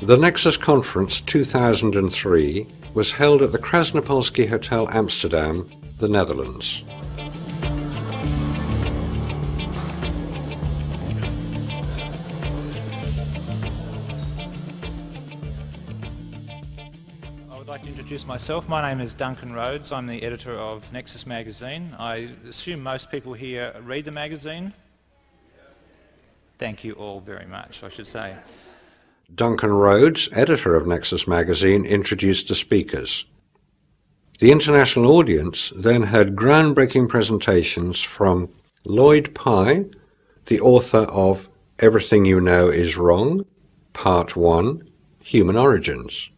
The Nexus Conference 2003 was held at the Krasnopolski Hotel Amsterdam, the Netherlands. I would like to introduce myself. My name is Duncan Rhodes. I'm the editor of Nexus magazine. I assume most people here read the magazine. Thank you all very much, I should say. Duncan Rhodes, editor of Nexus magazine, introduced the speakers. The international audience then heard groundbreaking presentations from Lloyd Pye, the author of Everything You Know Is Wrong, Part 1, Human Origins.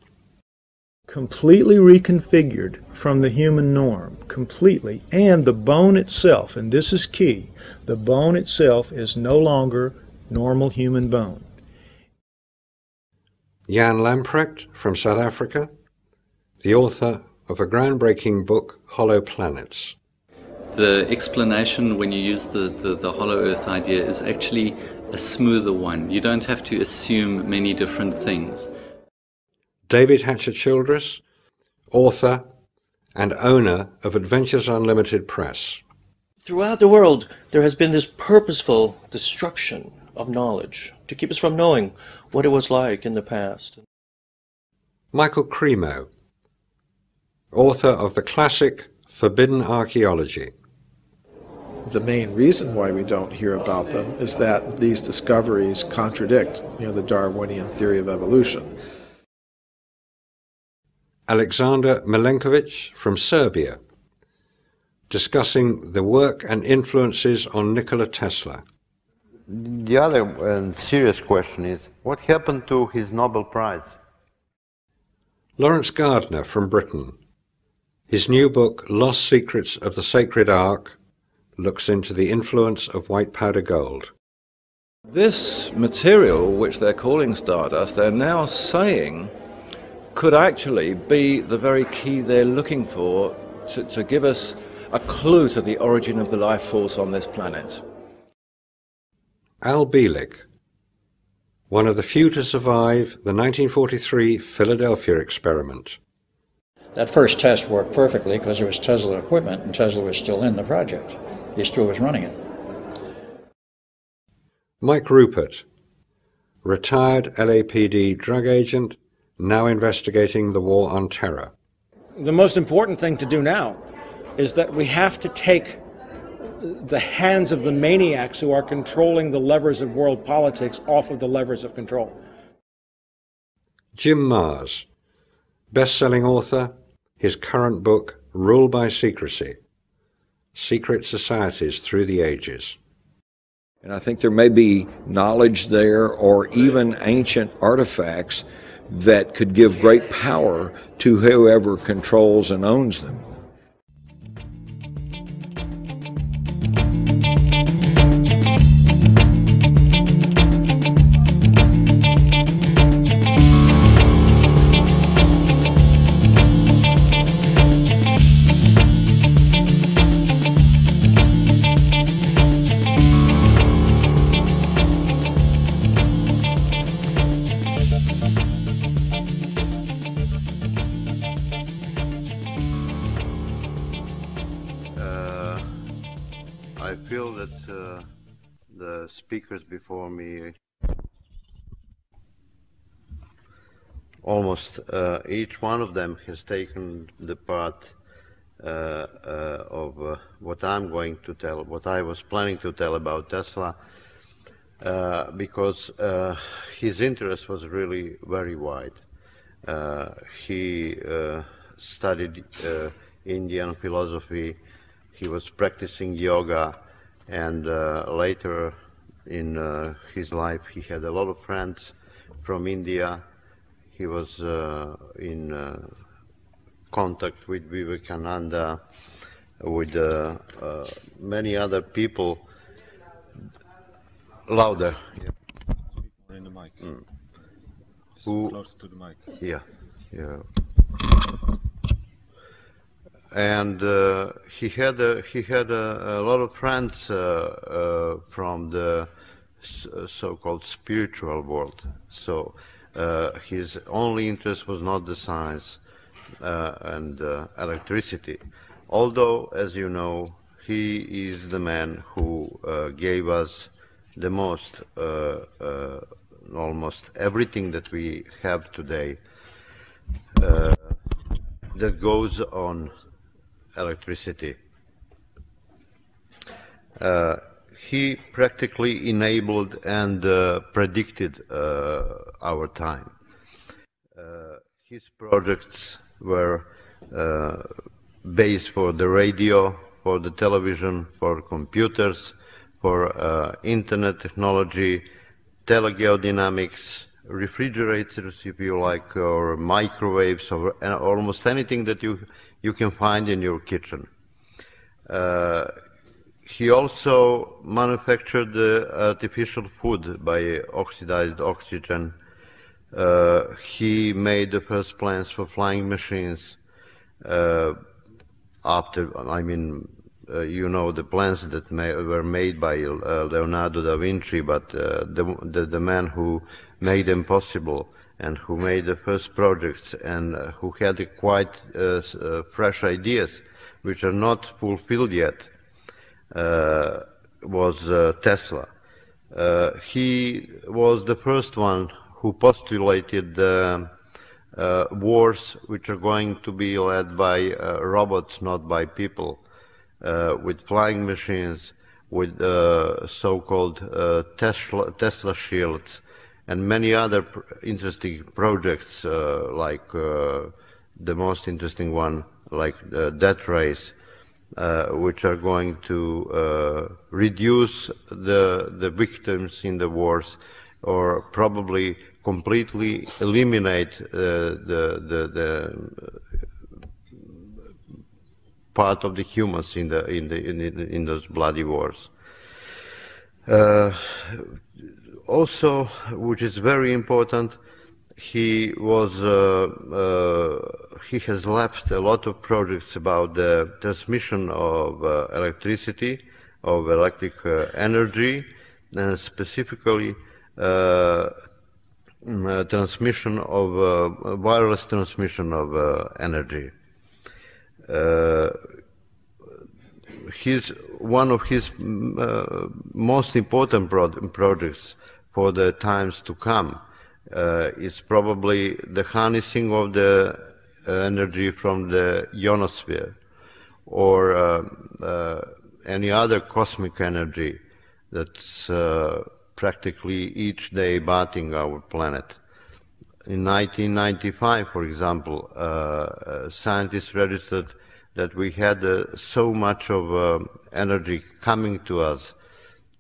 Completely reconfigured from the human norm, completely, and the bone itself, and this is key, the bone itself is no longer normal human bone. Jan Lamprecht from South Africa, the author of a groundbreaking book, Hollow Planets. The explanation when you use the hollow earth idea is actually a smoother one. You don't have to assume many different things. David Hatcher-Childress, author and owner of Adventures Unlimited Press. Throughout the world, there has been this purposeful destruction of knowledge to keep us from knowing what it was like in the past. Michael Cremo, author of the classic Forbidden Archaeology. The main reason why we don't hear about them is that these discoveries contradict, the Darwinian theory of evolution. Aleksandar Milinkovic from Serbia, discussing the work and influences on Nikola Tesla. The other serious question is, what happened to his Nobel Prize? Lawrence Gardner from Britain. His new book, Lost Secrets of the Sacred Ark, looks into the influence of white powder gold. This material, which they're calling stardust, they're now saying could actually be the very key they're looking for to give us a clue to the origin of the life force on this planet. Al Bielek, one of the few to survive the 1943 Philadelphia experiment. That first test worked perfectly because it was Tesla equipment and Tesla was still in the project. He still was running it. Mike Rupert, retired LAPD drug agent, now investigating the war on terror. The most important thing to do now is that we have to take the hands of the maniacs who are controlling the levers of world politics off of the levers of control. Jim Marrs, best-selling author, his current book, Rule by Secrecy, Secret Societies Through the Ages. And I think there may be knowledge there or even ancient artifacts that could give great power to whoever controls and owns them. I feel that the speakers before me, almost each one of them has taken the part of what I'm going to tell, what I was planning to tell about Tesla, because his interest was really very wide. He studied Indian philosophy. He was practicing yoga, and later in his life he had a lot of friends from India. He was in contact with Vivekananda, with many other people. Louder. Yeah. In the mic. Who? Close to the mic. Yeah, yeah. And he had a lot of friends from the so-called spiritual world. So His only interest was not the science and electricity. Although, as you know, he is the man who gave us the most, almost everything that we have today that goes on electricity. He practically enabled and predicted our time. His projects were based for the radio, for the television, for computers, for internet technology, telegeodynamics, refrigerators, if you like, or microwaves, or almost anything that you can find in your kitchen. He also manufactured artificial food by oxidized oxygen. He made the first plans for flying machines. You know, the plans that were made by Leonardo da Vinci, but the man who made them possible and who made the first projects and who had quite fresh ideas, which are not fulfilled yet, was Tesla. He was the first one who postulated wars which are going to be led by robots, not by people, with flying machines, with so-called Tesla shields, and many other interesting projects, like the most interesting one, like Death Race, which are going to reduce the victims in the wars, or probably completely eliminate the part of the humans in those bloody wars. Also, which is very important, he has left a lot of projects about the transmission of electricity, of electric energy, and specifically transmission of wireless transmission of energy. One of his most important projects for the times to come is probably the harnessing of the energy from the ionosphere, or any other cosmic energy that's practically each day bathing our planet. In 1995, for example, scientists registered that we had so much of energy coming to us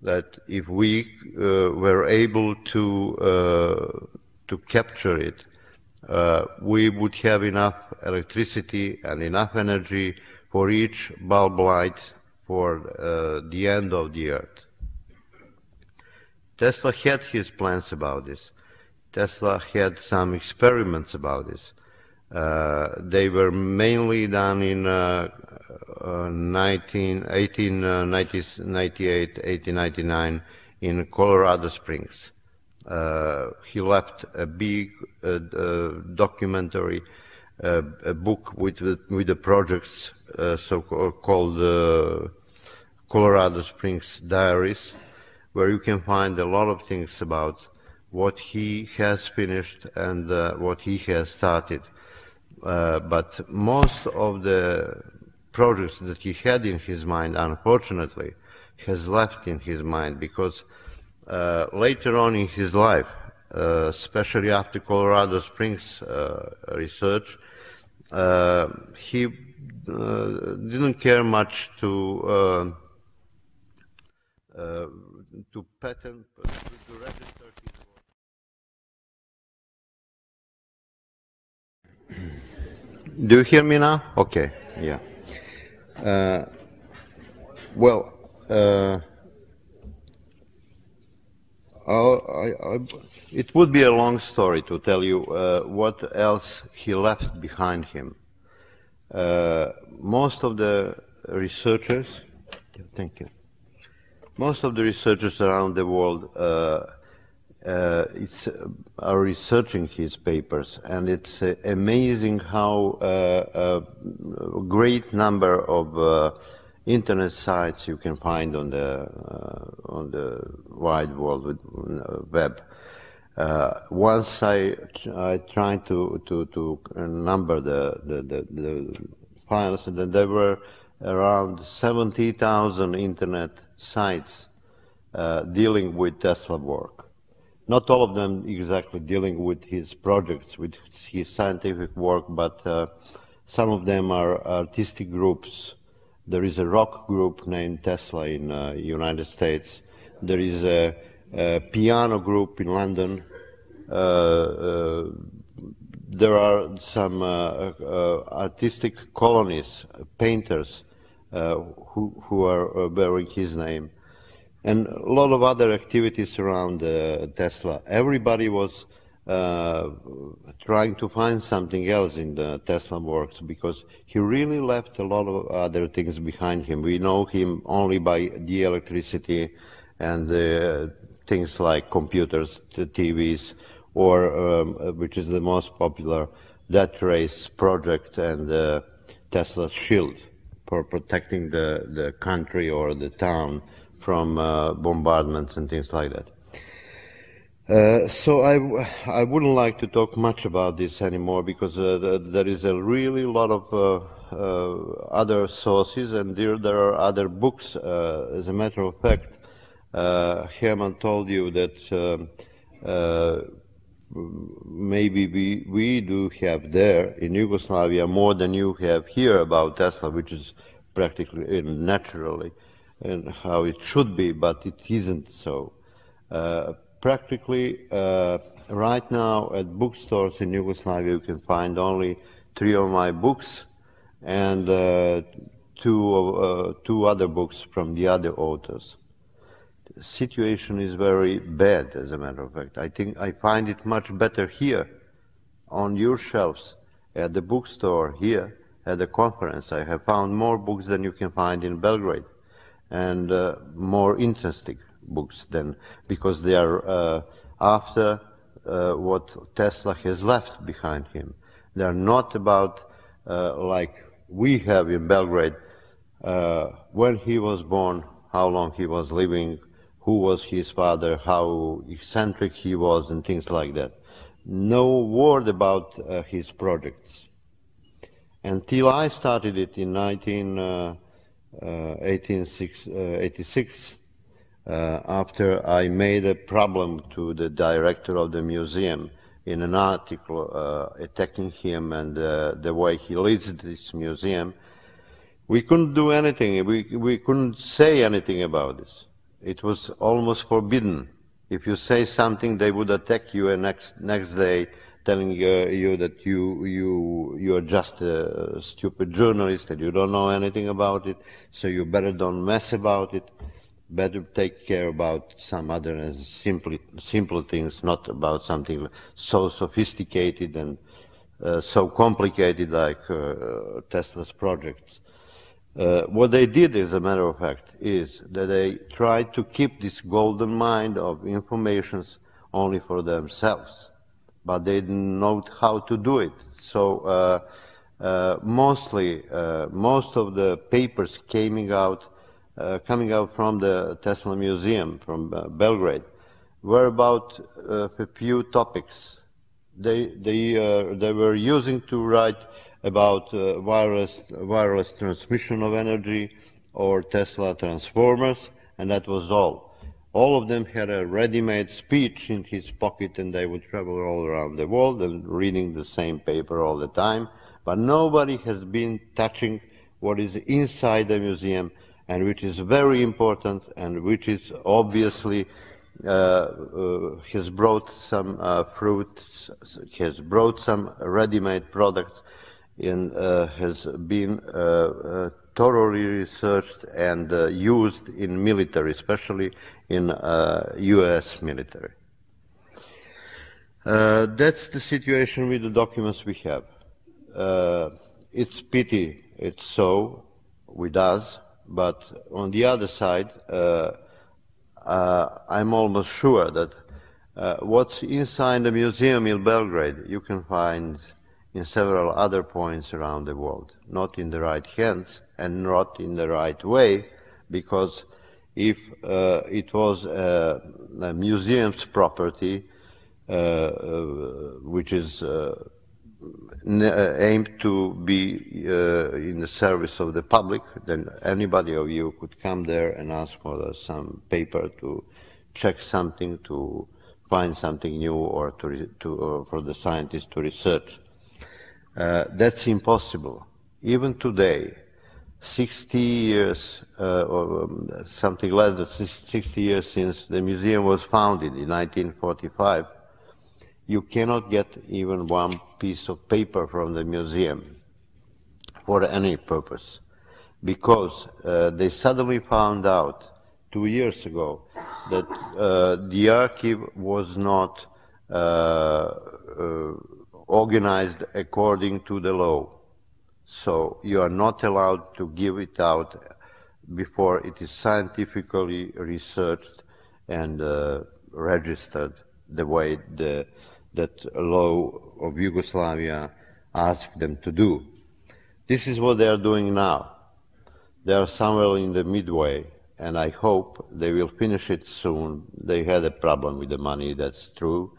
that if we were able to capture it, we would have enough electricity and enough energy for each bulb light for the end of the Earth. Tesla had his plans about this. Tesla had some experiments about this. They were mainly done in 1898, 1899 in Colorado Springs. He left a big documentary, a book with the projects, so-called Colorado Springs Diaries, where you can find a lot of things about what he has finished and what he has started. But most of the projects that he had in his mind, unfortunately, has left in his mind, because later on in his life, especially after Colorado Springs research, he didn't care much to patent, to register his work. Do you hear me now? Okay, yeah. It would be a long story to tell you what else he left behind him. Most of the researchers, thank you. Most of the researchers around the world are researching his papers, and it's amazing how a great number of internet sites you can find on the wide world web. Once I tried to number the files, and there were around 70,000 internet sites dealing with Tesla work. Not all of them exactly dealing with his projects, with his scientific work, but some of them are artistic groups. There is a rock group named Tesla in United States. There is a piano group in London. There are some artistic colonies, painters, who are bearing his name, and a lot of other activities around Tesla. Everybody was trying to find something else in the Tesla works, because he really left a lot of other things behind him. We know him only by the electricity and things like computers, TVs, or which is the most popular, Death Race project and Tesla's shield for protecting the country or the town from bombardments and things like that. So I wouldn't like to talk much about this anymore, because there is a really lot of other sources, and there are other books. As a matter of fact, Herman told you that maybe we do have there in Yugoslavia more than you have here about Tesla, which is practically naturally and how it should be, but it isn't so. Practically, right now at bookstores in Yugoslavia you can find only 3 of my books and two other books from the other authors. The situation is very bad, as a matter of fact. I find it much better here on your shelves at the bookstore here at the conference. I have found more books than you can find in Belgrade, and more interesting books than, because they are after what Tesla has left behind him. They are not about like we have in Belgrade, when he was born, how long he was living, who was his father, how eccentric he was, and things like that. No word about his projects. Until I started it in 1886, after I made a problem to the director of the museum in an article attacking him and the way he leads this museum, we couldn't do anything. We couldn't say anything about this. It was almost forbidden. If you say something, they would attack you next day, telling you that you are just a stupid journalist and you don't know anything about it, so you better don't mess about it. Better take care about some other simple things, not about something so sophisticated and so complicated like Tesla's projects. What they did, as a matter of fact, is that they tried to keep this golden mine of informations only for themselves, but they didn't know how to do it. So most of the papers coming out from the Tesla Museum, from Belgrade, were about a few topics. They were using to write about wireless transmission of energy or Tesla transformers, and that was all. All of them had a ready-made speech in his pocket, and they would travel all around the world and reading the same paper all the time. But nobody has been touching what is inside the museum, and which is very important, and which is obviously has brought some fruits, has brought some ready-made products, and has been thoroughly researched and used in military, especially in U.S. military. That's the situation with the documents we have. It's pity it's so with us, but on the other side, I'm almost sure that What's inside the museum in Belgrade, you can find in several other points around the world, not in the right hands and not in the right way, because if it was a museum's property, which is aimed to be in the service of the public, then anybody of you could come there and ask for some paper to check something, to find something new, or for the scientists to research. That's impossible. Even today, 60 years, or something less than 60 years since the museum was founded in 1945, you cannot get even one piece of paper from the museum for any purpose, because they suddenly found out 2 years ago that the archive was not organized according to the law. So you are not allowed to give it out before it is scientifically researched and registered the way that law of Yugoslavia asked them to do. This is what they are doing now. They are somewhere in the midway, and I hope they will finish it soon. They had a problem with the money, that's true.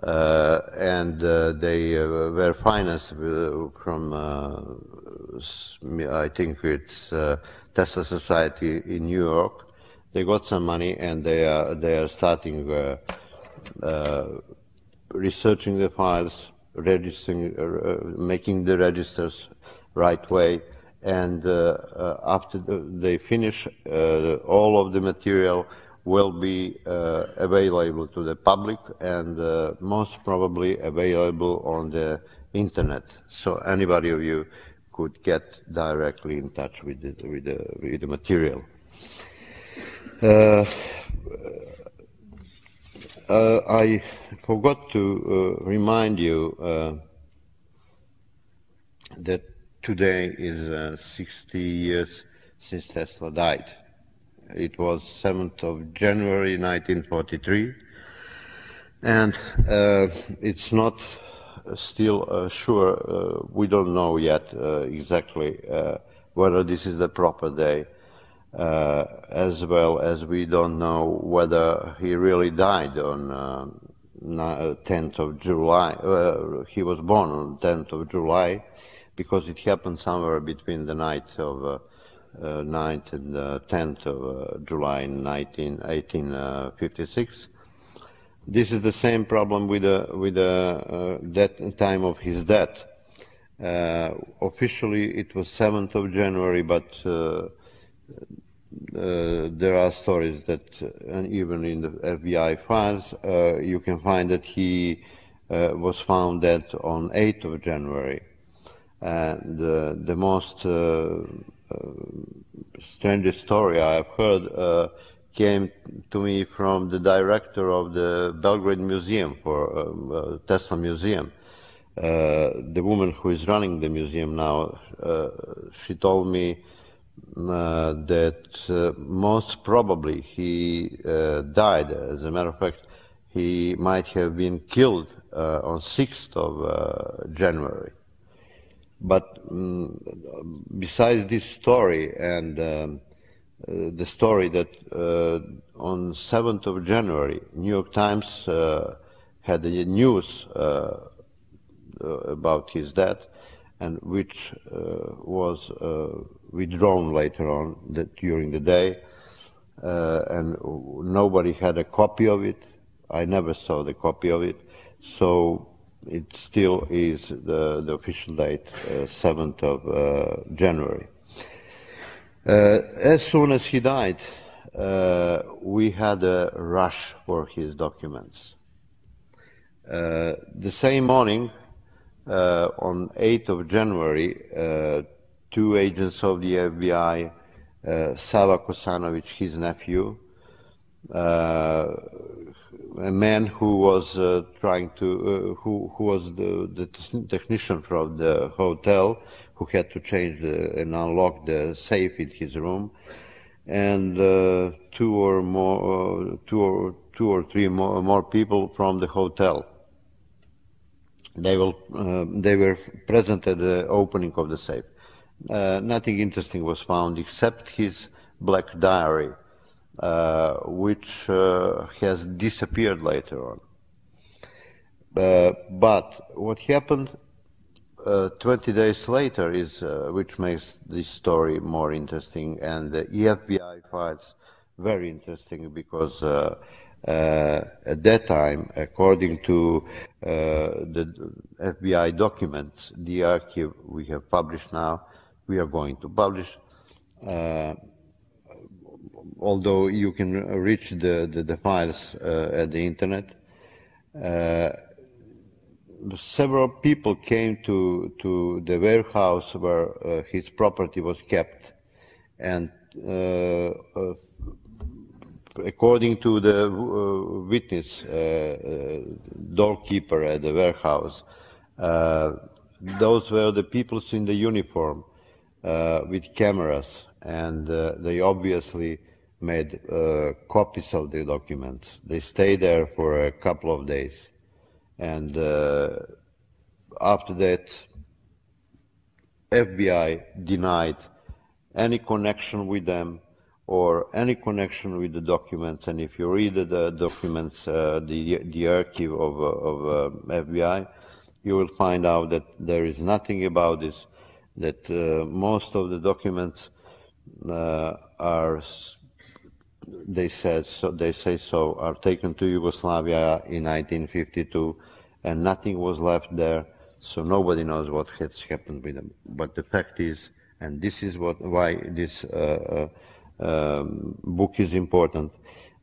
And they were financed from, I think it's Tesla Society in New York. They got some money, and they are starting researching the files, registering, making the registers right way, and after they finish, all of the material will be available to the public and most probably available on the internet. So anybody of you could get directly in touch with the material. I forgot to remind you that today is 60 years since Tesla died. It was 7th of January 1943, and it's not still sure, we don't know yet exactly whether this is the proper day, as well as we don't know whether he really died on 10th of July. He was born on 10th of July, because it happened somewhere between the night of 9th and 10th of July in 1856. This is the same problem with the time of his death. Officially it was 7th of January, but there are stories that, and even in the FBI files, you can find that he was found dead on 8th of January. And the most strangest story I've heard came to me from the director of the Belgrade Museum, for Tesla Museum. The woman who is running the museum now, she told me that most probably he died. As a matter of fact, he might have been killed on 6th of January. But besides this story and the story that on 7th of January, New York Times had a news about his death, and which was withdrawn later on during the day, and nobody had a copy of it. I never saw the copy of it, so it still is the official date, 7th of January. As soon as he died, we had a rush for his documents. The same morning, on 8th of January, two agents of the FBI, Sava Kosanovic, his nephew, a man who was trying to, who was the technician from the hotel, who had to change and unlock the safe in his room, and two or three more people from the hotel. They were present at the opening of the safe. Nothing interesting was found except his black diary, which has disappeared later on. But what happened 20 days later is which makes this story more interesting, and the FBI files very interesting, because at that time, according to the FBI documents, the archive we have published now, we are going to publish, although you can reach the files at the internet. Several people came to the warehouse where his property was kept, and according to the witness, doorkeeper at the warehouse, those were the people in the uniform with cameras, and they obviously made copies of the documents. They stayed there for a couple of days. And after that, FBI denied any connection with them or any connection with the documents. And if you read the documents, the archive of FBI, you will find out that there is nothing about this, that most of the documents are, they say so, are taken to Yugoslavia in 1952, and nothing was left there, so nobody knows what has happened with them. But the fact is, and this is why this book is important,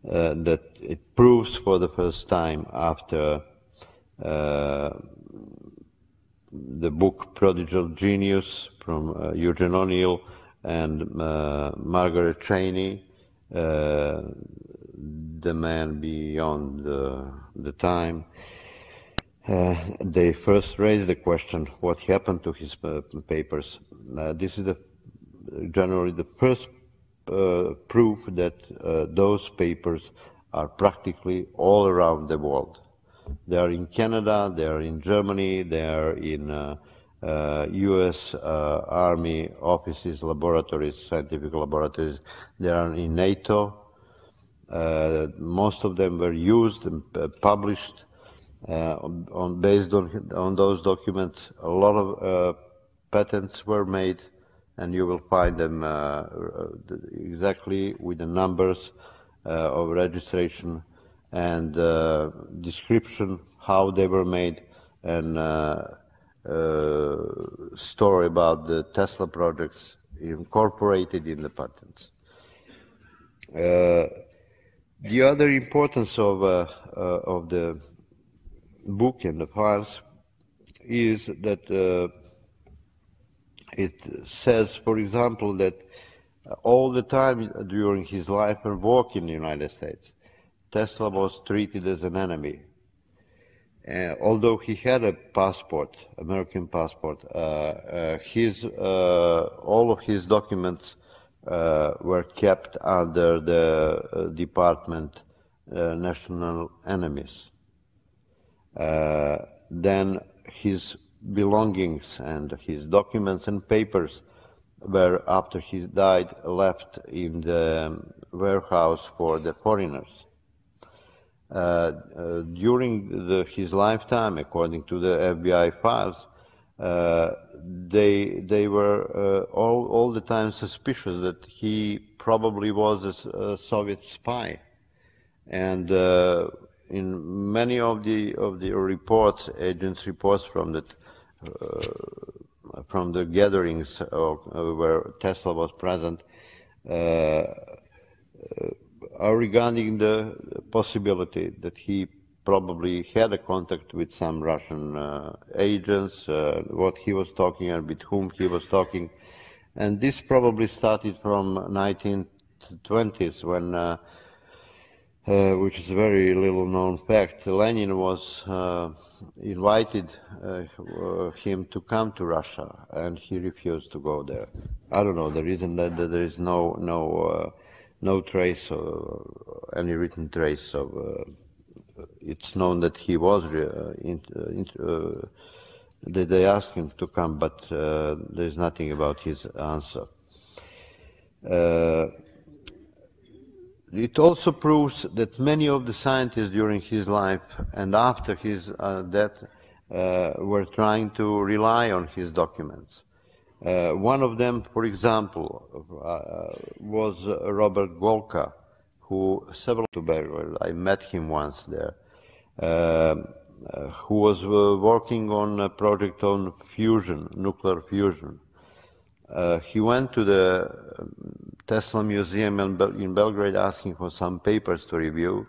that it proves for the first time after the book Prodigal Genius from Eugene O'Neill and Margaret Cheney, The Man Beyond the Time, they first raised the question, what happened to his papers? This is generally the first proof that those papers are practically all around the world. They are in Canada, they are in Germany, they are in U.S. Army offices, laboratories, scientific laboratories. They are in NATO. Most of them were used and published based on those documents. A lot of patents were made, and you will find them exactly with the numbers of registration and description how they were made, and story about the Tesla projects incorporated in the patents. The other importance of the book and the files is that it says, for example, that all the time during his life and work in the United States, Tesla was treated as an enemy. Although he had a passport, American passport, all of his documents were kept under the Department National Enemies. Then his belongings and his documents and papers were, after he died, left in the warehouse for the foreigners. During his lifetime, according to the FBI files, they were all the time suspicious that he probably was a Soviet spy, and in many of the reports, agents' reports from the gatherings where Tesla was present, are regarding the possibility that he probably had a contact with some Russian agents, what he was talking and with whom he was talking. And this probably started from 1920s when which is a very little known fact. Lenin was invited him to come to Russia, and he refused to go there. I don't know the reason. That there is no trace or any written trace of. It's known that he was. They asked him to come, but there is nothing about his answer. It also proves that many of the scientists during his life and after his death were trying to rely on his documents. One of them, for example, was Robert Golka, who several to Belgrade, I met him once there, who was working on a project on fusion, nuclear fusion. He went to the Tesla Museum in Belgrade asking for some papers to review,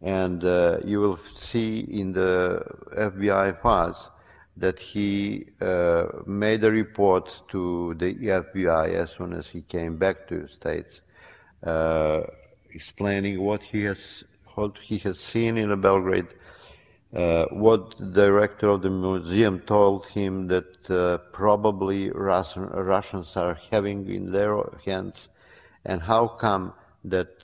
and you will see in the FBI files that he made a report to the FBI as soon as he came back to the States, explaining what he has seen in Belgrade. What the director of the museum told him that probably Russians are having in their hands, and how come that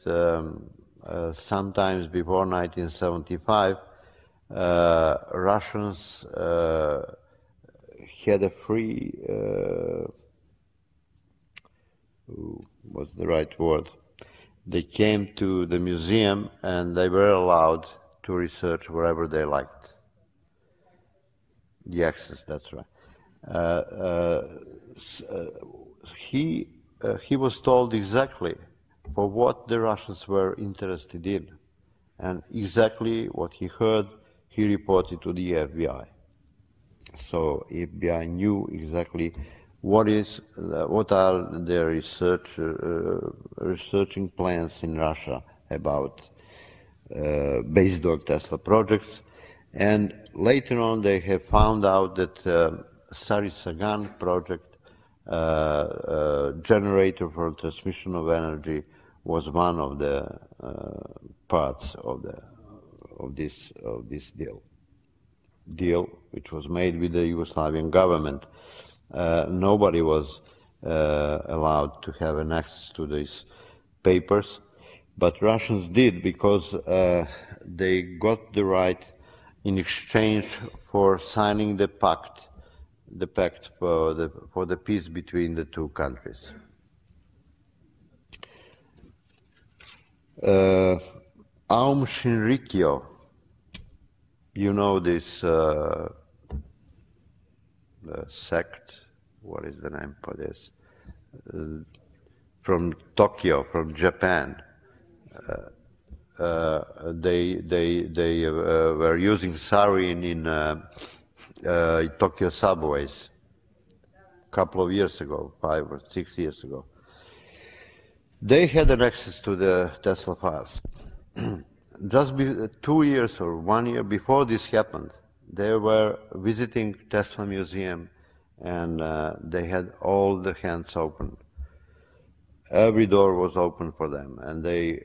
sometimes before 1975 Russians had a free, what's the right word? They came to the museum and they were allowed to research wherever they liked. The access, that's right. He was told exactly for what the Russians were interested in, and exactly what he heard, he reported to the FBI. So FBI knew exactly what are their researching plans in Russia about based on Tesla projects, and later on they have found out that Sari-Sagan project, generator for transmission of energy, was one of the parts of this deal, which was made with the Yugoslavian government. Nobody was allowed to have an access to these papers. But Russians did, because they got the right in exchange for signing the pact for the peace between the two countries. Aum Shinrikyo, you know this sect, what is the name for this? From Tokyo, from Japan. They were using sarin in Tokyo subways a couple of years ago, 5 or 6 years ago. They had an access to the Tesla files. Just 2 years or 1 year before this happened, they were visiting Tesla Museum, and they had all the hands open. Every door was open for them, and they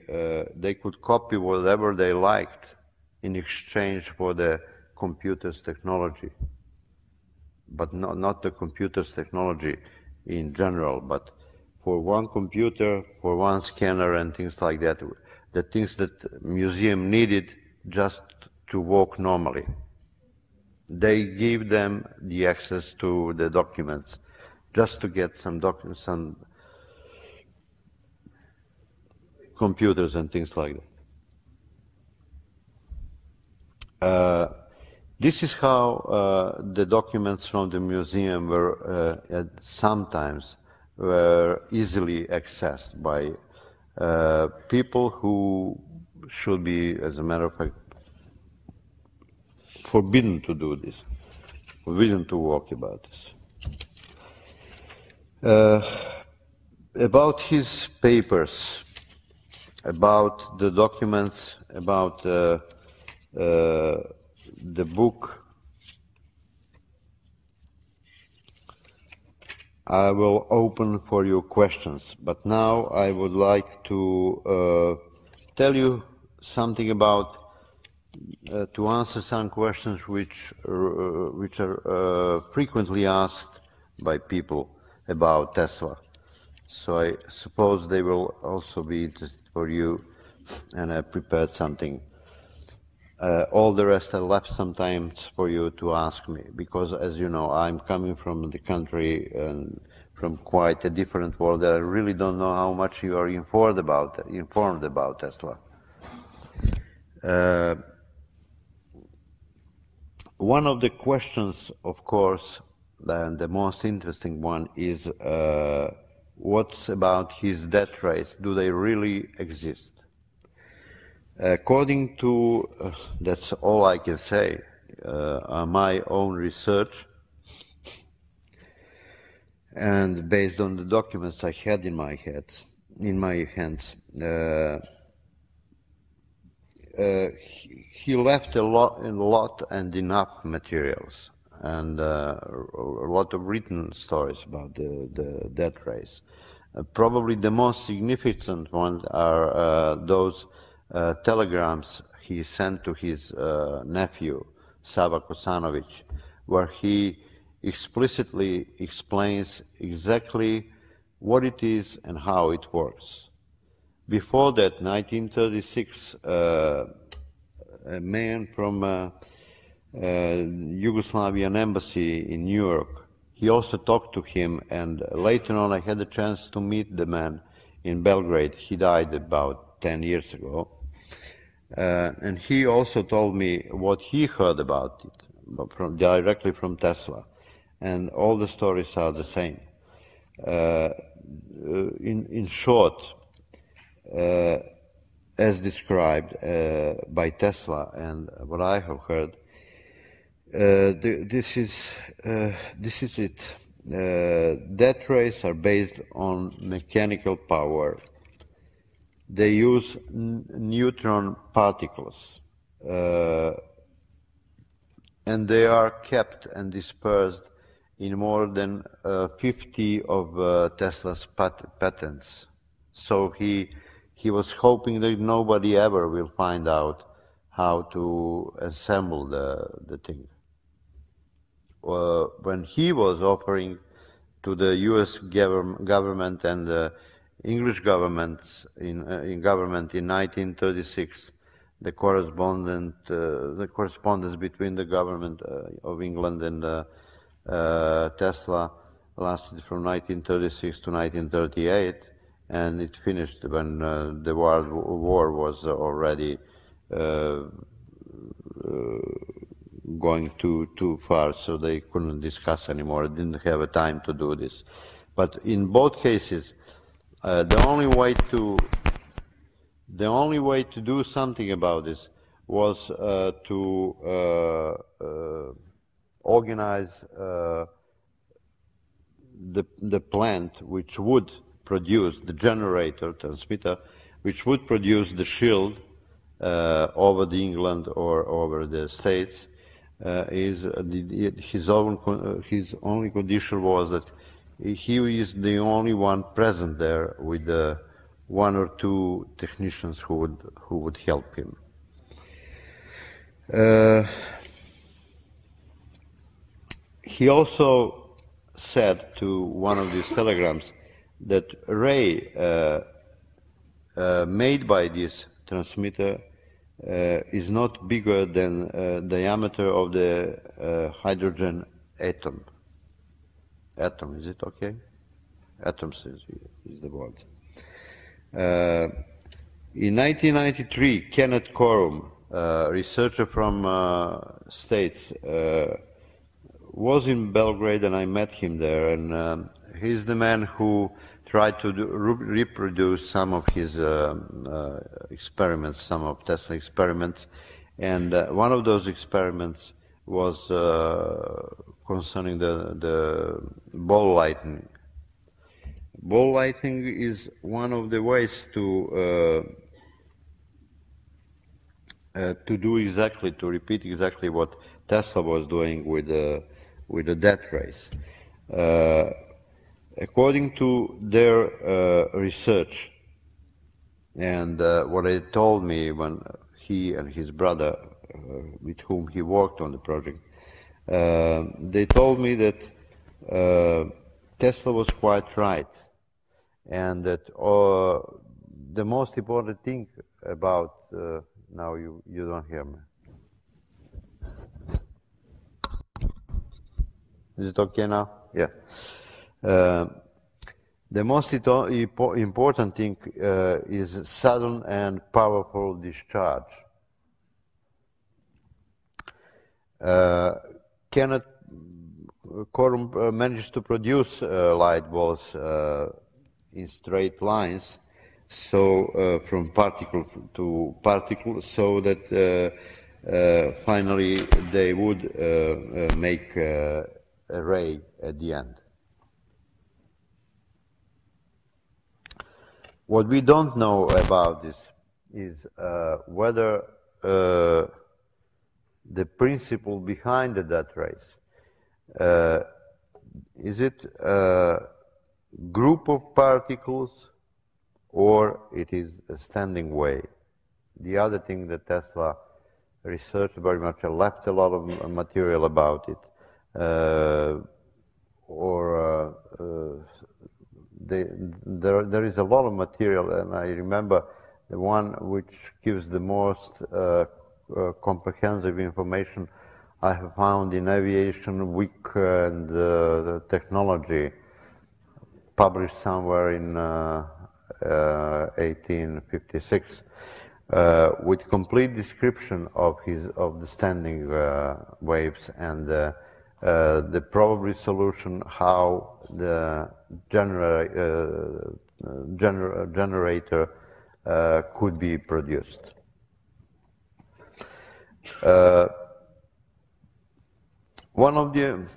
could copy whatever they liked in exchange for the computer's technology. But not the computer's technology in general, but for one computer, for one scanner and things like that, the things that museum needed just to work normally. They gave them the access to the documents just to get some computers and things like that. This is how the documents from the museum were sometimes were easily accessed by people who should be, as a matter of fact, forbidden to do this, forbidden to work about this. About his papers, about the documents, about the book, I will open for your questions, but now I would like to tell you something about to answer some questions which are frequently asked by people about Tesla. So I suppose they will also be interested for you, and I prepared something. All the rest I left sometimes for you to ask me, because as you know, I'm coming from the country and from quite a different world that I really don't know how much you are informed about Tesla. One of the questions, of course, and the most interesting one is what's about his death rays? Do they really exist? According to, that's all I can say, my own research, and based on the documents I had in my hands, he left a lot and enough materials, and a lot of written stories about the death rays. Probably the most significant ones are those telegrams he sent to his nephew, Sava Kosanovic, where he explicitly explains exactly what it is and how it works. Before that, 1936, a man from Yugoslavian embassy in New York, he also talked to him, and later on I had the chance to meet the man in Belgrade. He died about 10 years ago. And he also told me what he heard about it, directly from Tesla. And all the stories are the same. In short, as described by Tesla and what I have heard, this is it. Death rays are based on mechanical power. They use neutron particles, and they are kept and dispersed in more than 50 of Tesla's patents. So he was hoping that nobody ever will find out how to assemble the thing. When he was offering to the U.S. government and the English governments in 1936, the correspondence between the government of England and Tesla lasted from 1936 to 1938, and it finished when the World War was already going too far, so they couldn't discuss anymore. They didn't have a time to do this. But in both cases, the only way to do something about this was to organize the plant which would produce the generator, transmitter, which would produce the shield over the England or over the States. His only condition was that he is the only one present there with one or two technicians who would help him. He also said to one of these telegrams that ray made by this transmitter is not bigger than diameter of the hydrogen atom. Atom, is it okay? Atoms is the word. In 1993, Kenneth Corum, researcher from States, was in Belgrade, and I met him there, and he's the man who tried to reproduce some of his experiments, some of Tesla experiments, and one of those experiments was concerning the ball lightning. Ball lightning is one of the ways to repeat exactly what Tesla was doing with the death rays. According to their research, And what he told me when he and his brother, with whom he worked on the project, they told me that Tesla was quite right, and that the most important thing about now you don't hear me. Is it okay now? Yeah. The most important thing is sudden and powerful discharge. Cannot manage to produce light balls in straight lines, so from particle to particle, so that finally they would make a ray at the end. What we don't know about this is whether the principle behind that race, is it a group of particles or it is a standing wave? The other thing that Tesla researched very much, left a lot of material about it, there is a lot of material, and I remember the one which gives the most comprehensive information I have found in Aviation Week and Technology, published somewhere in 1856, with complete description of the standing waves and the probable solution how the generator could be produced. One of the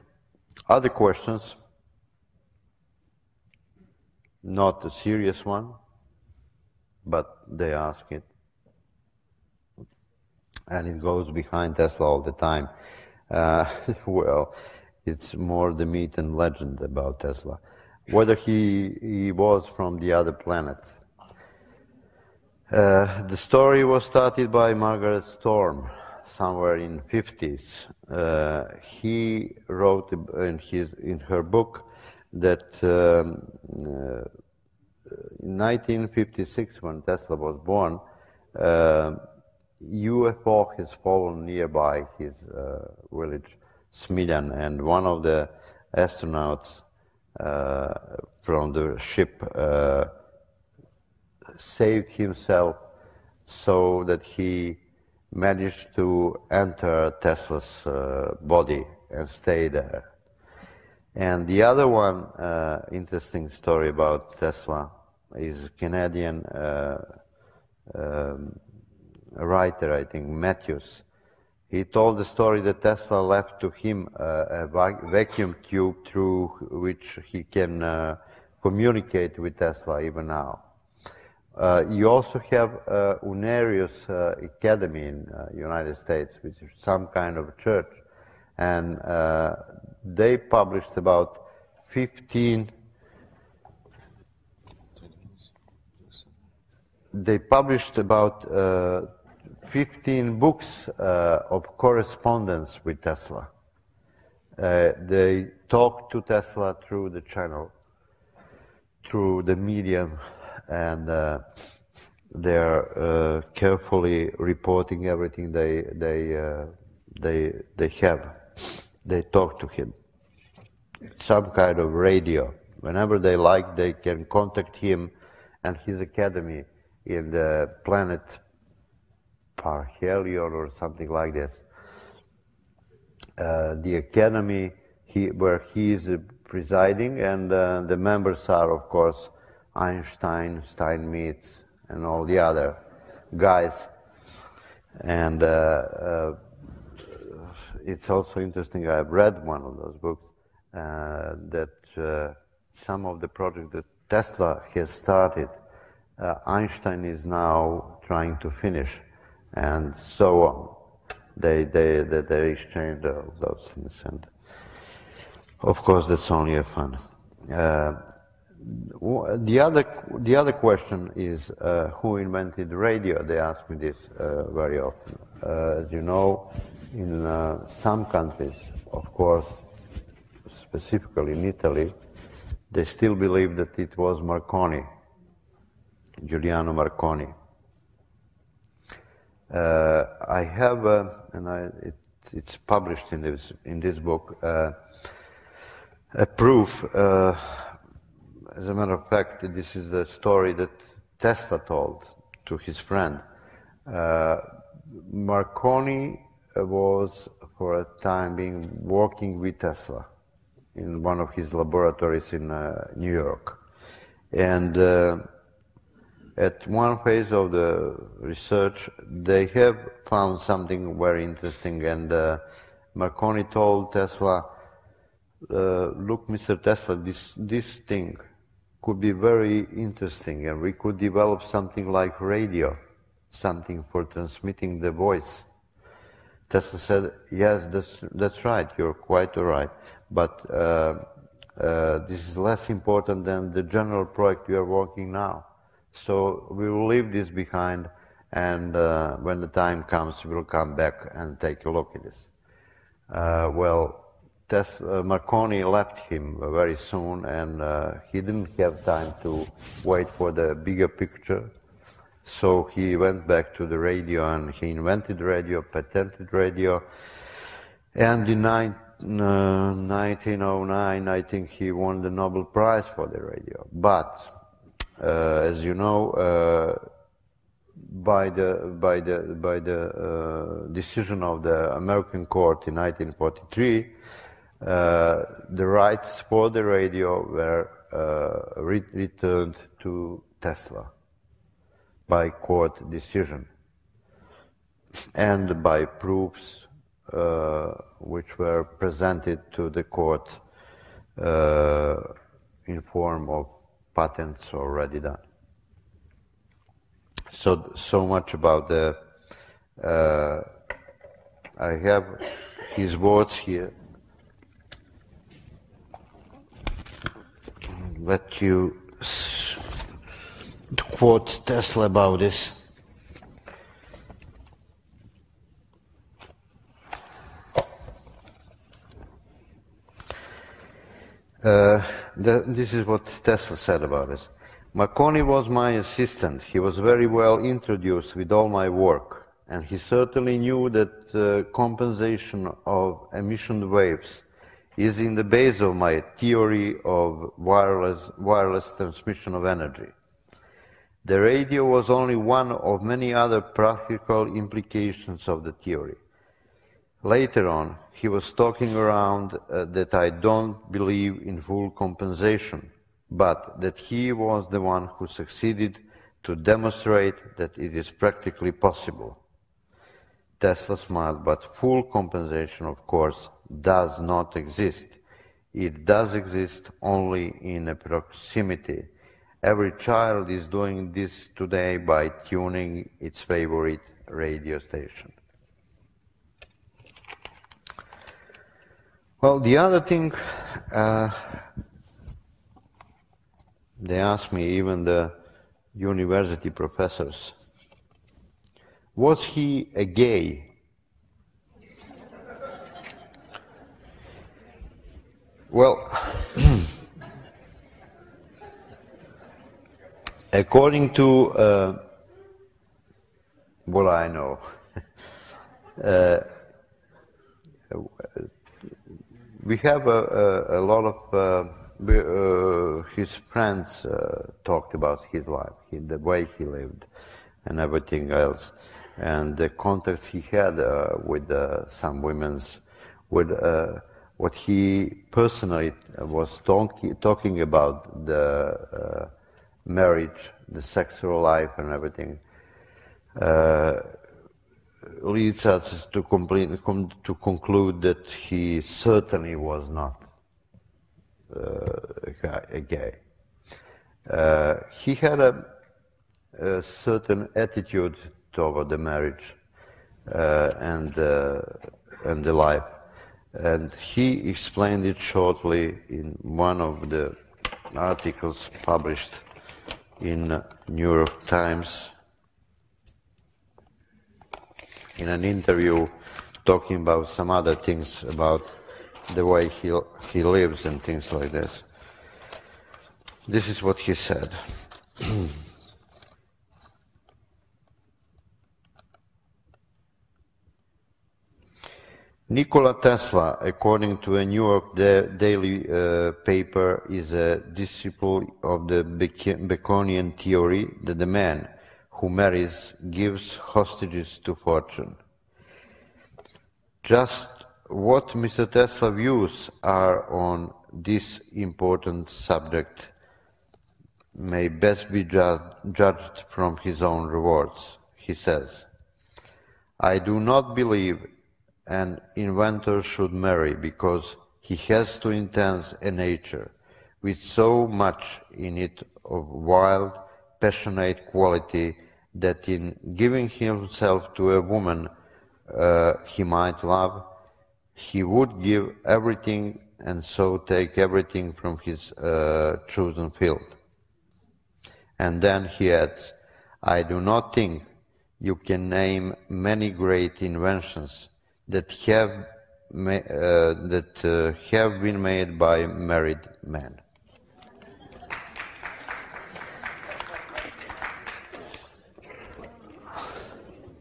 other questions, not a serious one, but they ask it, and it goes behind Tesla all the time. Well, it's more the myth and legend about Tesla. Whether he was from the other planets. The story was started by Margaret Storm somewhere in 50s. He wrote in her book that in 1956, when Tesla was born, UFO has fallen nearby his village, Smiljan, and one of the astronauts from the ship saved himself so that he managed to enter Tesla's body and stay there. And the other one interesting story about Tesla is Canadian writer, I think, Matthews. He told the story that Tesla left to him a vacuum tube through which he can communicate with Tesla even now. You also have Unarius Academy in United States, which is some kind of church, and they published about 15 books of correspondence with Tesla. They talked to Tesla through the channel, through the medium, and they're carefully reporting everything they have. They talk to him. Some kind of radio. Whenever they like, they can contact him and his academy in the planet Parhelion or something like this. The academy where he is presiding, and the members are, of course, Einstein, Steinmetz, and all the other guys. And it's also interesting, I've read one of those books, that some of the projects that Tesla has started, Einstein is now trying to finish, and so on. They exchange those things, and of course that's only a fun. the other question is who invented radio? They ask me this very often. As you know, in some countries, of course, specifically in Italy, they still believe that it was Marconi, Giuliano Marconi. I have, it's published in this book, a proof. As a matter of fact, this is a story that Tesla told to his friend. Marconi was, for a time being, working with Tesla in one of his laboratories in New York. And at one phase of the research, they have found something very interesting, and Marconi told Tesla, look, Mr. Tesla, this thing could be very interesting, and we could develop something like radio, something for transmitting the voice. Tesla said, yes, that's right, you're quite all right, but this is less important than the general project we are working now. So we will leave this behind, and when the time comes, we'll come back and take a look at this. Marconi left him very soon, and he didn't have time to wait for the bigger picture. So he went back to the radio, and he invented radio, patented radio, and in 1909, I think he won the Nobel Prize for the radio. But as you know, by the decision of the American court in 1943, the rights for the radio were returned to Tesla by court decision and by proofs which were presented to the court in form of patents already done. So much about the. I have his words here. Let you quote Tesla about this. This is what Tesla said about this. Marconi was my assistant. He was very well introduced with all my work, and he certainly knew that compensation of emission waves is in the base of my theory of wireless transmission of energy. The radio was only one of many other practical implications of the theory. Later on, he was talking around that I don't believe in full compensation, but that he was the one who succeeded to demonstrate that it is practically possible. Tesla smiled, but full compensation, of course, does not exist. It does exist only in a proximity. Every child is doing this today by tuning its favorite radio station. Well, the other thing, they asked me, even the university professors, was he a gay? Well, according to what I know, we have a lot of his friends talked about his life, the way he lived, and everything else, and the contacts he had with some women's, with what he personally was talking about, the marriage, the sexual life, and everything. Leads us to conclude that he certainly was not a gay. He had a certain attitude toward the marriage and the life, and he explained it shortly in one of the articles published in New York Times in an interview talking about some other things about the way he lives and things like this. This is what he said. Nikola Tesla, according to a New York daily paper, is a disciple of the Baconian theory that the man who marries gives hostages to fortune. Just what Mr. Tesla's views are on this important subject may best be judged from his own words. He says, "I do not believe an inventor should marry because he has to intense a nature with so much in it of wild, passionate quality that in giving himself to a woman he might love, he would give everything and so take everything from his chosen field." And then he adds, "I do not think you can name many great inventions that have been made by married men."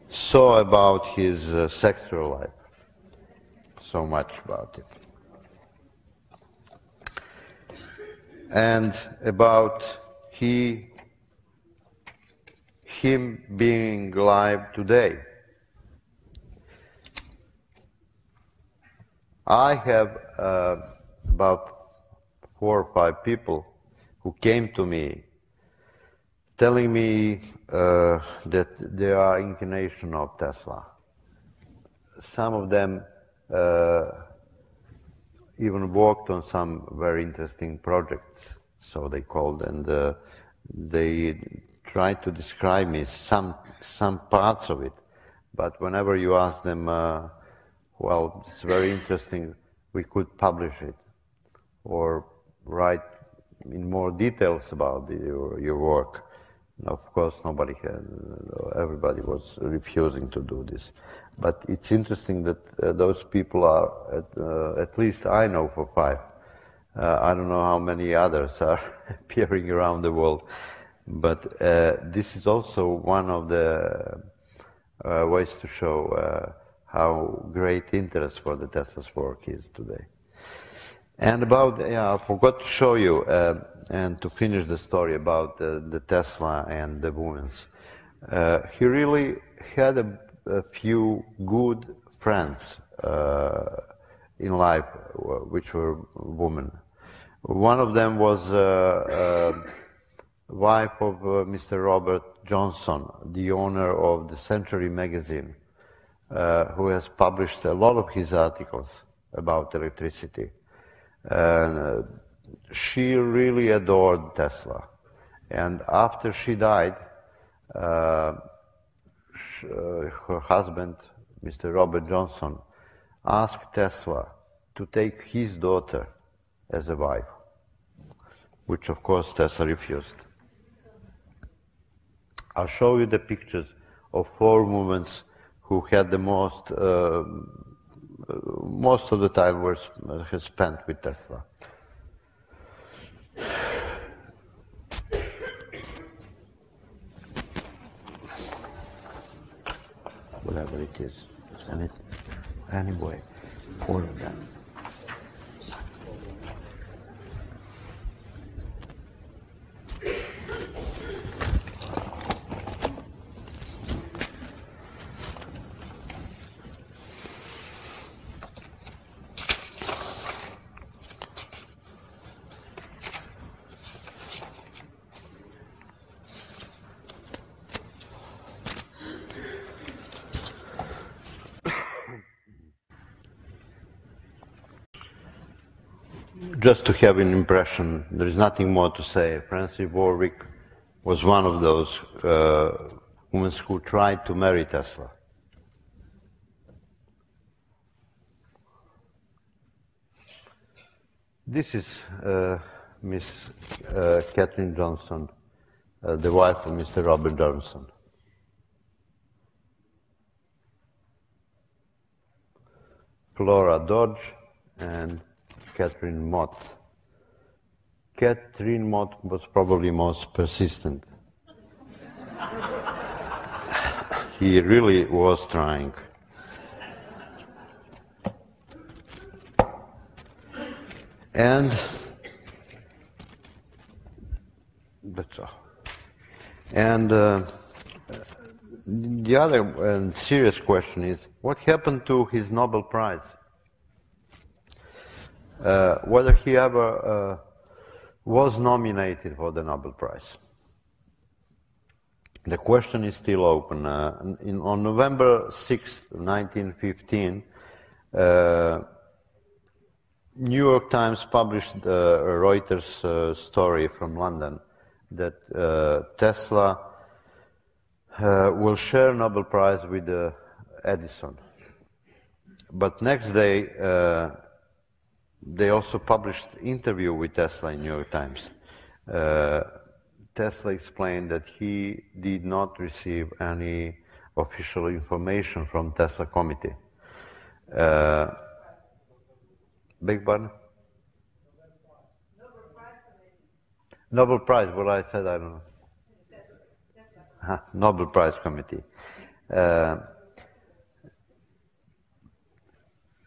So about his sexual life, so much about it. And about him being alive today. I have about 4 or 5 people who came to me telling me that they are incarnation of Tesla. Some of them even worked on some very interesting projects, so they called, and they tried to describe me some parts of it. But whenever you ask them, well, it's very interesting, we could publish it, or write in more details about your work. And of course, everybody was refusing to do this. But it's interesting that those people are, at least I know for 5. I don't know how many others are appearing around the world. But this is also one of the ways to show how great interest for the Tesla's work is today. And about, I forgot to show you, and to finish the story about the Tesla and the women. He really had a few good friends in life, which were women. One of them was wife of Mr. Robert Johnson, the owner of the Century magazine, who has published a lot of his articles about electricity. She really adored Tesla. And after she died, her husband, Mr. Robert Johnson, asked Tesla to take his daughter as a wife, which of course Tesla refused. I'll show you the pictures of 4 women who had the most of the time was spent with Tesla. Whatever it is, and anyway, 4 of them. Just to have an impression, there is nothing more to say. Frances Warwick was one of those women who tried to marry Tesla. This is Miss Katherine Johnson, the wife of Mr. Robert Johnson. Flora Dodge and Catherine Mott. Catherine Mott was probably most persistent. He really was trying. And that's all. And the other serious question is, what happened to his Nobel Prize? Whether he ever was nominated for the Nobel Prize. The question is still open. On November 6, 1915, New York Times published a Reuters story from London that Tesla will share Nobel Prize with Edison. But next day, they also published an interview with Tesla in New York Times. Tesla explained that he did not receive any official information from Tesla committee. Beg pardon? Nobel Prize, what I said, I don't know. Nobel Prize Committee.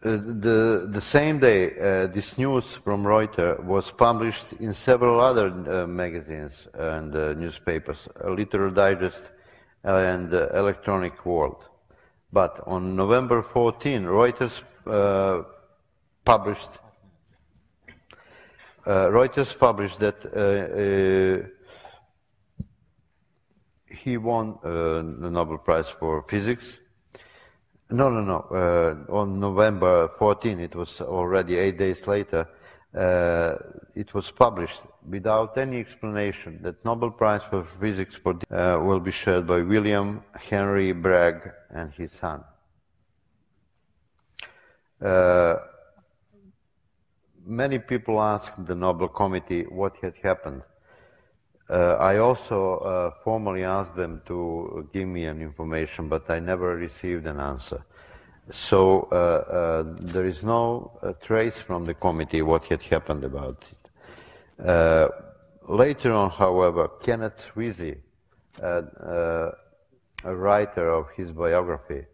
The same day, this news from Reuters was published in several other magazines and newspapers, Literary Digest and Electronic World. But on November 14, Reuters published that he won the Nobel Prize for Physics. No. On November 14, it was already 8 days later, it was published without any explanation that Nobel Prize for Physics will be shared by William Henry Bragg and his son. Many people asked the Nobel Committee what had happened. I also formally asked them to give me an information, but I never received an answer. So there is no trace from the committee what had happened about it. Later on, however, Kenneth Sweezy, a writer of his biography,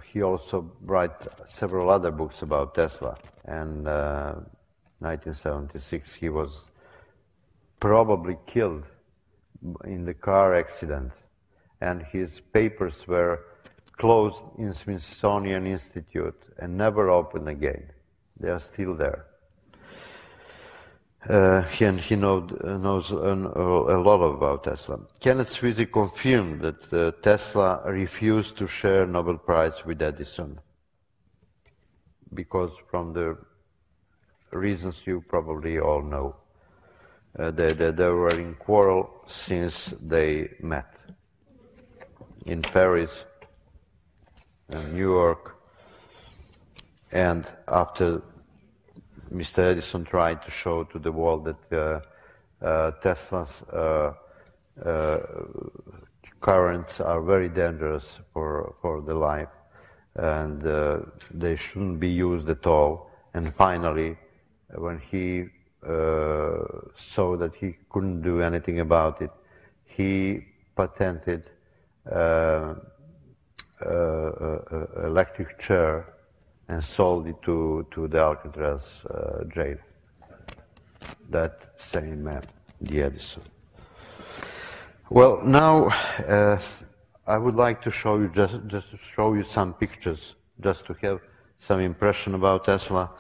he also wrote several other books about Tesla. And 1976, he was probably killed in the car accident, and his papers were closed in Smithsonian Institute and never opened again. They are still there. And he knows a lot about Tesla. Kenneth Sweezy confirmed that Tesla refused to share Nobel Prize with Edison because from the reasons you probably all know. They were in quarrel since they met in Paris and New York, and after Mr. Edison tried to show to the world that Tesla's currents are very dangerous for the life and they shouldn't be used at all. And finally, when he saw that he couldn't do anything about it, he patented electric chair and sold it to the Alcatraz jail. That same man, the Edison. Well, now I would like to show you just to show you some pictures, just to have some impression about Tesla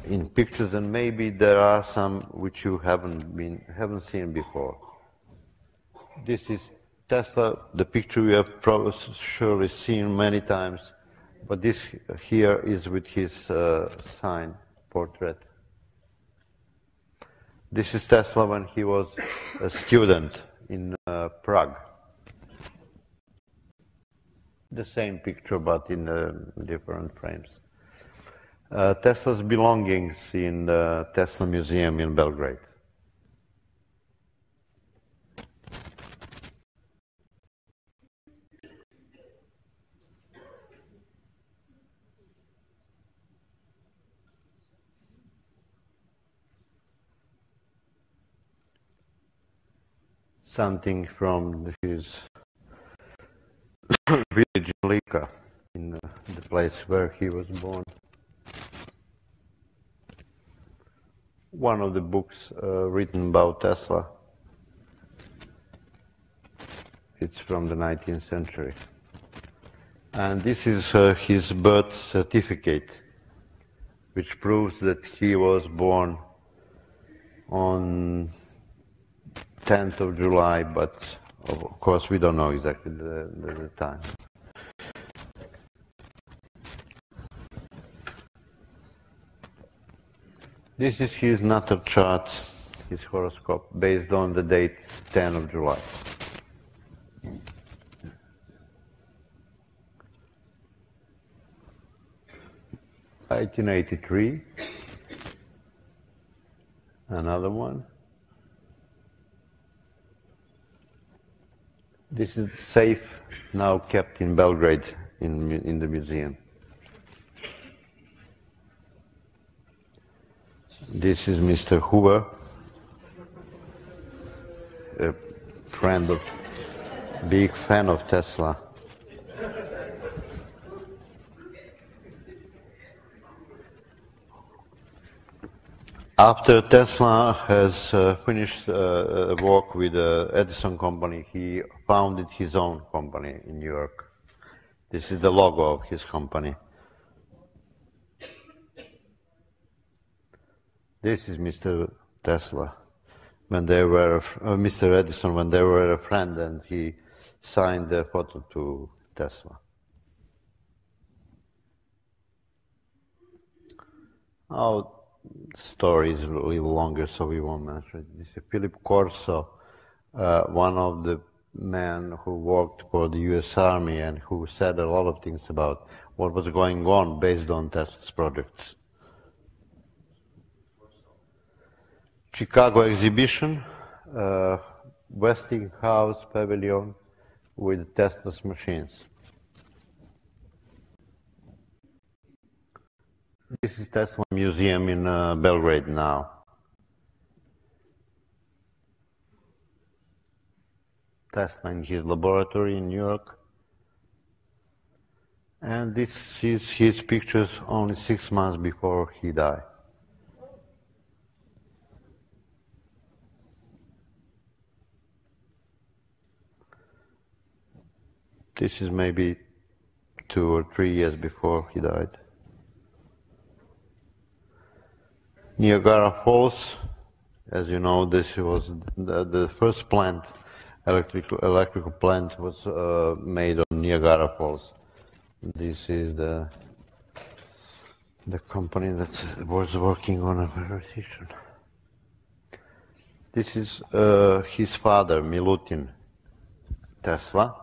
in pictures, and maybe there are some which you haven't seen before. This is Tesla. The picture you have probably surely seen many times, but this here is with his sign portrait. This is Tesla when he was a student in Prague. The same picture, but in different frames. Tesla's belongings in the Tesla Museum in Belgrade. Something from his village in Lika, in the place where he was born. One of the books written about Tesla. It's from the 19th century. And this is his birth certificate, which proves that he was born on 10th of July, but of course we don't know exactly the time. This is his natal chart, his horoscope, based on the date 10th of July. (1883), another one. This is safe, now kept in Belgrade in the museum. This is Mr. Hoover, a friend of, big fan of Tesla. After Tesla has finished work with the Edison company, he founded his own company in New York. This is the logo of his company. This is Mr. Tesla, when they were Mr. Edison, when they were a friend, and he signed the photo to Tesla. Our story is a little longer, so we won't mention it. This is Philip Corso, one of the men who worked for the US Army and who said a lot of things about what was going on based on Tesla's projects. Chicago exhibition, Westinghouse pavilion with Tesla's machines. This is Tesla Museum in Belgrade now. Tesla in his laboratory in New York. And this is his pictures only 6 months before he died. This is maybe 2 or 3 years before he died. Niagara Falls, as you know, this was the first plant, electrical plant was made on Niagara Falls. This is the company that was working on a verification. This is his father, Milutin Tesla,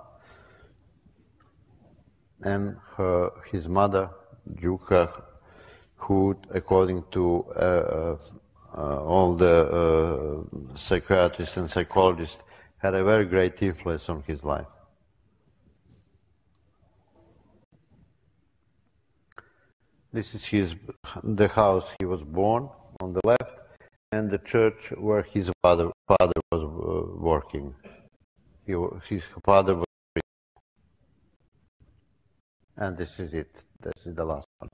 and his mother, Juka, who, according to all the psychiatrists and psychologists, had a very great influence on his life. This is the house he was born on the left, and the church where his father was working. His father was, and this is it. This is the last one.